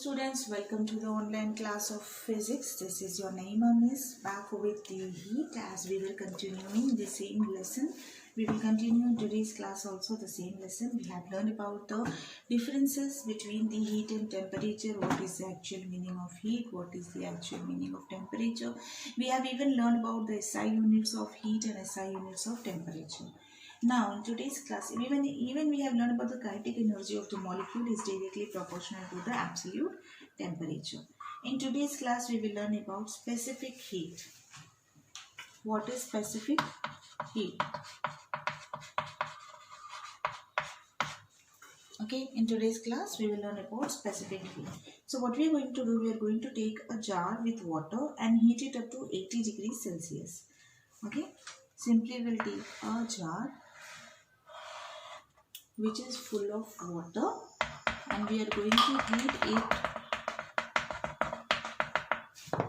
students, welcome to the online class of physics. This is your Naima Miss back with the heat as we will continuing the same lesson. We will continue in today's class also the same lesson. We have learned about the differences between the heat and temperature. What is the actual meaning of heat? What is the actual meaning of temperature? We have even learned about the SI units of heat and SI units of temperature. Now, in today's class, even we have learned about the kinetic energy of the molecule is directly proportional to the absolute temperature. In today's class, we will learn about specific heat. What is specific heat? Okay, in today's class, we will learn about specific heat. So, what we are going to do, we are going to take a jar with water and heat it up to 80 degrees Celsius. Okay, simply we'll take a jar which is full of water and we are going to heat it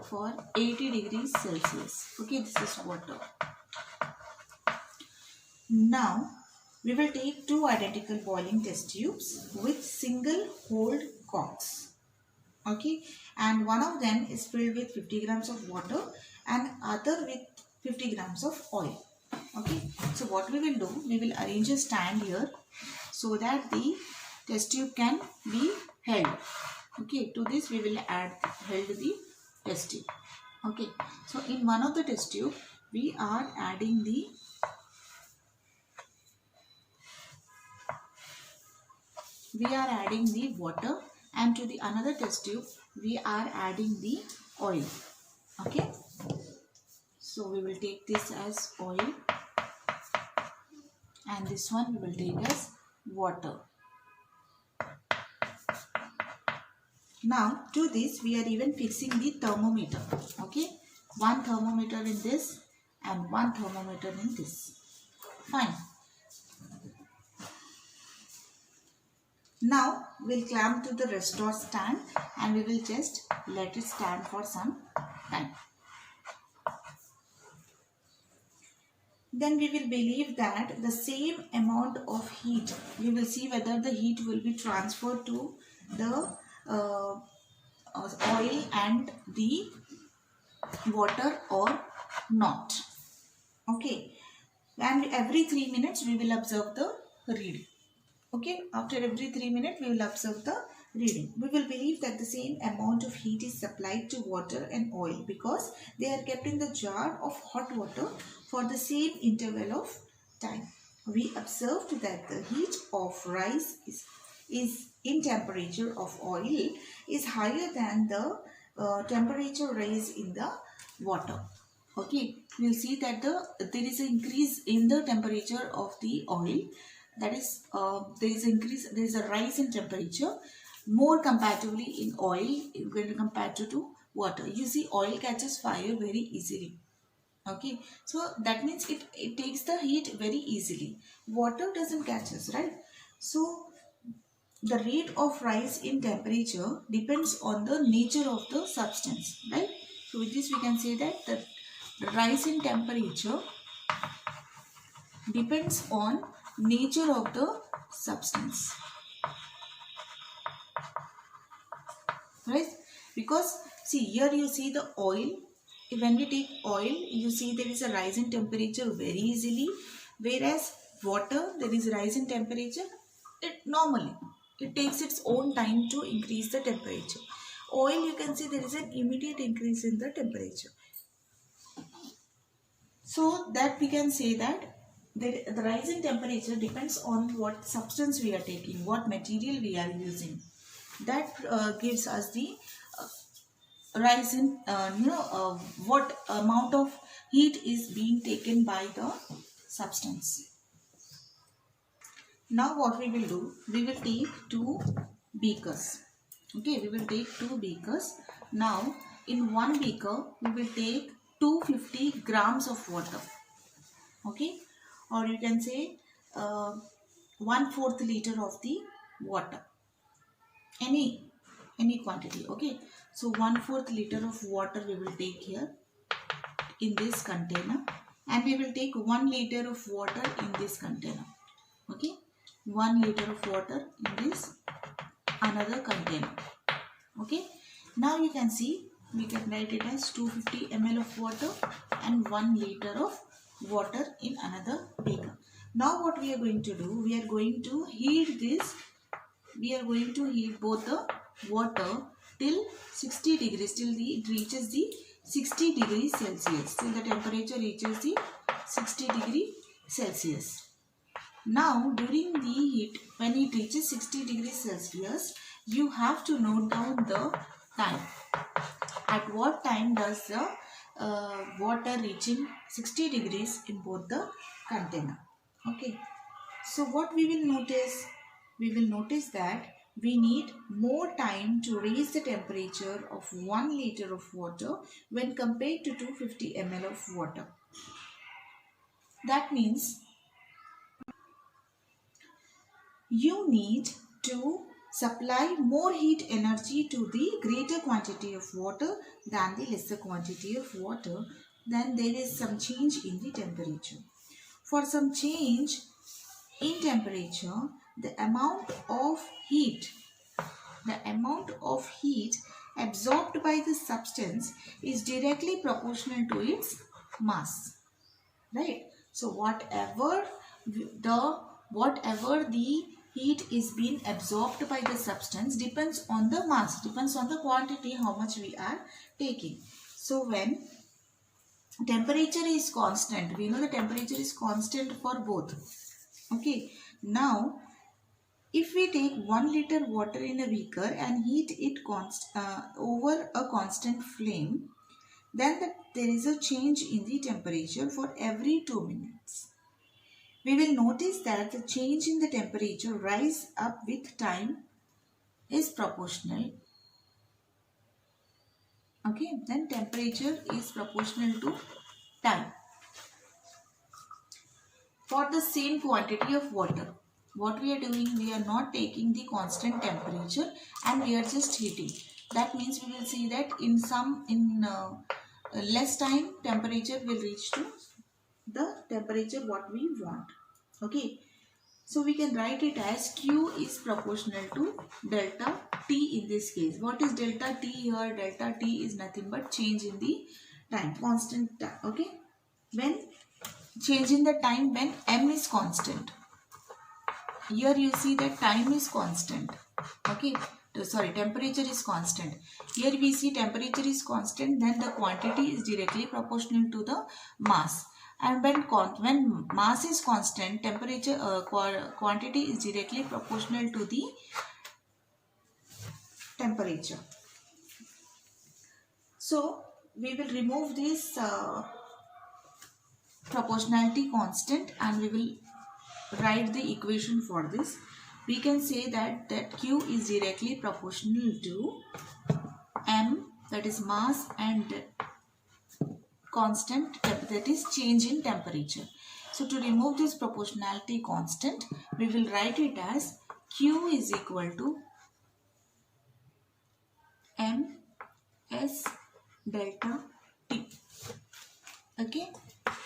for 80 degrees Celsius. Okay, this is water. Now, we will take two identical boiling test tubes with single hold corks. Okay, and one of them is filled with 50 grams of water and other with 50 grams of oil. Okay, so what we will do, we will arrange a stand here so that the test tube can be held. Okay, to this we will held the test tube. Okay, so in one of the test tube we are adding the water, and to the another test tube we are adding the oil. Okay, so we will take this as oil and this one we will take as water. Now to this we are even fixing the thermometer. Okay, one thermometer in this and one thermometer in this. Fine. Now we'll clamp to the restore stand and we will just let it stand for some time. Then we will believe that the same amount of heat, we will see whether the heat will be transferred to the oil and the water or not. Okay, and every 3 minutes we will observe the reading. Okay, after every 3 minutes we will observe the reading. We will believe that the same amount of heat is supplied to water and oil because they are kept in the jar of hot water for the same interval of time. We observed that the heat of rise is in temperature of oil is higher than the temperature rise in the water. Okay, we will see that there is an increase in the temperature of the oil. That is, there is a rise in temperature more comparatively in oil when compared to water. You see, oil catches fire very easily. Okay, so that means it takes the heat very easily. Water doesn't catch us, right? So the rate of rise in temperature depends on the nature of the substance, right? So with this we can say that the rise in temperature depends on nature of the substance, right? Because see here you see the oil. When we take oil, you see there is a rise in temperature very easily, whereas water there is a rise in temperature it takes its own time to increase the temperature. Oil, you can see there is an immediate increase in the temperature. So that we can say that the rise in temperature depends on what substance we are taking, what material we are using. That gives us the rise in what amount of heat is being taken by the substance. Now what we will do, we will take two beakers. Okay, we will take two beakers. Now in one beaker we will take 250 grams of water. Okay, or you can say 1/4 liter of the water, any quantity. Okay, so 1/4 liter of water we will take here in this container, and we will take 1 liter of water in this container. Okay, 1 liter of water in this another container. Okay. Now you can see we can write it as 250 ml of water and 1 liter of water in another beaker. Now what we are going to do, we are going to heat this. We are going to heat both the water till 60 degrees, till it reaches the 60 degrees Celsius, till the temperature reaches the 60 degree Celsius. Now during the heat, when it reaches 60 degrees Celsius, you have to note down the time. At what time does the water reaching 60 degrees in both the container? Okay. So what we will notice? We will notice that we need more time to raise the temperature of 1 liter of water when compared to 250 ml of water. That means you need to supply more heat energy to the greater quantity of water than the lesser quantity of water. Then there is some change in the temperature. For some change in temperature, the amount of heat absorbed by the substance is directly proportional to its mass, right? So whatever the heat is being absorbed by the substance depends on the mass, depends on the quantity, how much we are taking. So when temperature is constant, we know the temperature is constant for both. Okay, now if we take 1 liter water in a beaker and heat it over a constant flame, then there is a change in the temperature for every 2 minutes. We will notice that the change in the temperature rise up with time is proportional. Okay, then temperature is proportional to time. For the same quantity of water, what we are doing, we are not taking the constant temperature and we are just heating. That means we will see that in less time, temperature will reach to the temperature what we want. Okay, so we can write it as Q is proportional to delta T in this case. What is delta T here? Delta T is nothing but change in the time, constant time. Okay, when change in the time when M is constant. Here you see that time is constant. Okay, sorry, temperature is constant. Here we see temperature is constant, then the quantity is directly proportional to the mass. And when mass is constant, temperature quantity is directly proportional to the temperature. So we will remove this proportionality constant and we will write the equation for this. We can say that Q is directly proportional to M, that is mass, and constant, that is change in temperature. So to remove this proportionality constant, we will write it as Q is equal to M S delta T. Okay,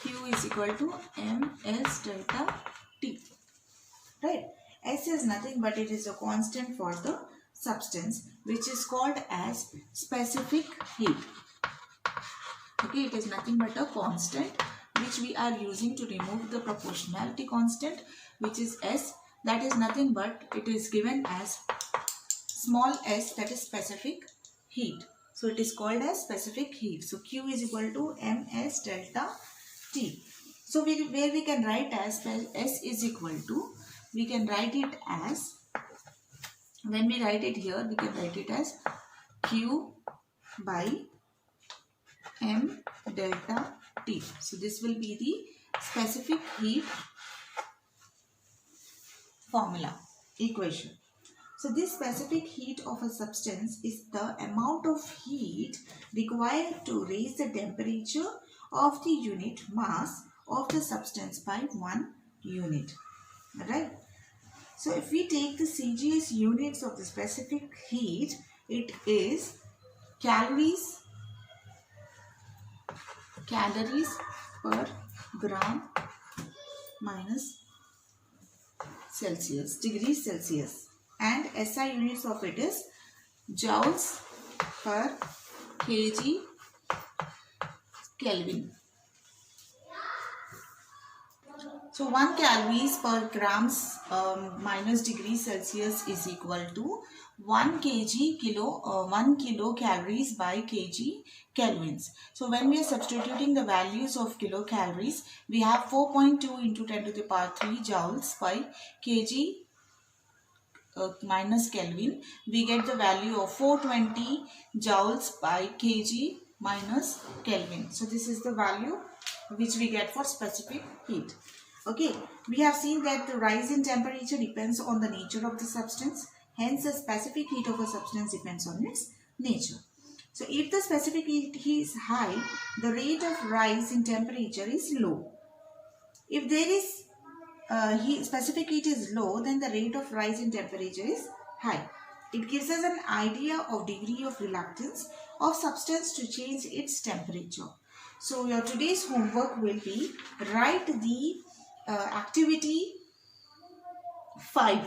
Q is equal to M S delta T. Right, S is nothing but it is a constant for the substance which is called as specific heat. Okay, it is nothing but a constant which we are using to remove the proportionality constant, which is S. That is nothing but it is given as small s, that is specific heat. So it is called as specific heat. So Q is equal to Ms delta T. So where we can write as S is equal to, we can write it as, when we write it here, we can write it as Q by M delta T. So this will be the specific heat formula, equation. So this specific heat of a substance is the amount of heat required to raise the temperature of the unit mass of the substance by 1 unit. Right? So if we take the CGS units of the specific heat, it is calories per gram minus Celsius, degrees Celsius, and SI units of it is joules per kg Kelvin. So 1 calories per grams minus degree Celsius is equal to 1 kilo calories by kg kelvins. So when we are substituting the values of kilocalories, we have 4.2 into 10 to the power 3 joules by kg minus Kelvin. We get the value of 420 joules by kg minus Kelvin. So this is the value which we get for specific heat. Okay, we have seen that the rise in temperature depends on the nature of the substance. Hence, the specific heat of a substance depends on its nature. So, if the specific heat is high, the rate of rise in temperature is low. If there is specific heat is low, then the rate of rise in temperature is high. It gives us an idea of degree of reluctance of substance to change its temperature. So, your today's homework will be write the activity 5,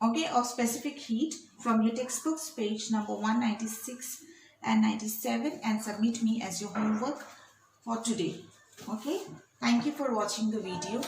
okay, of specific heat from your textbooks, page number 196 and 97, and submit me as your homework for today. Okay, thank you for watching the video.